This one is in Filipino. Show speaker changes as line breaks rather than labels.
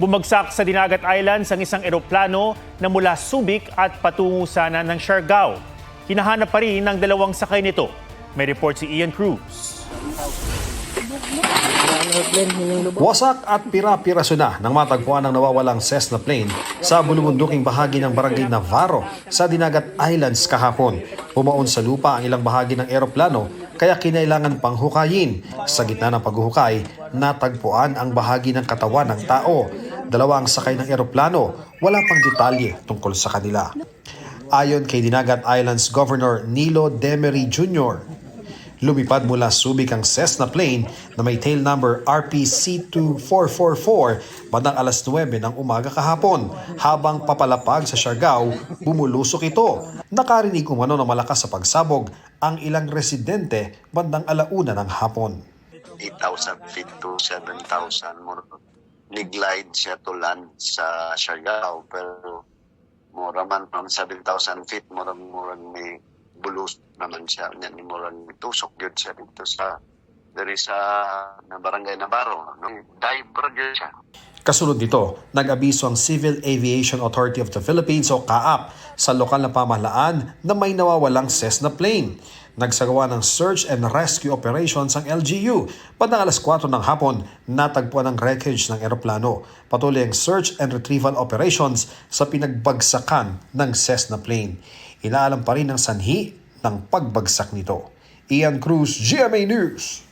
Bumagsak sa Dinagat Islands ang isang eroplano na mula Subic at patungo sana ng Siargao. Hinahanap pa rin ng dalawang sakay nito. May report si Ian Cruz.
Wasak at pira-piraso na nang matagpuan ng nawawalang Cessna plane sa bulubunduking bahagi ng Barangay Navarro sa Dinagat Islands kahapon. Pumaon sa lupa ang ilang bahagi ng eroplano kaya kinailangan pang hukayin. Sa gitna ng paghuhukay, natagpuan ang bahagi ng katawan ng tao. Dalawang sakay ng eroplano, wala pang detalye tungkol sa kanila. Ayon kay Dinagat Islands Governor Nilo Demery Jr., lumipad mula Subic ang Cessna plane na may tail number RPC-2444 bandang alas 9 ng umaga kahapon. Habang papalapag sa Siargao, bumulusok ito. Nakarinig umano ng malakas sa pagsabog ang ilang residente bandang alauna ng hapon.
8,000 feet to 7,000 more. Niglide siya to land sa Siargao pero mura man from 7,000 feet, mura may bulus naman siya. Yan, murang tusok yun siya dito sa dari sa Barangay Navarro. Diver yun siya.
Kasunod nito, nag-abiso ang Civil Aviation Authority of the Philippines o CAAP sa lokal na pamahalaan na may nawawalang Cessna plane. Nagsagawa ng search and rescue operations ang LGU. Bandang alas 4 ng hapon, natagpuan ang wreckage ng eroplano. Patuloy ang search and retrieval operations sa pinagbagsakan ng Cessna plane. Inaalam pa rin ang sanhi ng pagbagsak nito. Ian Cruz, GMA News.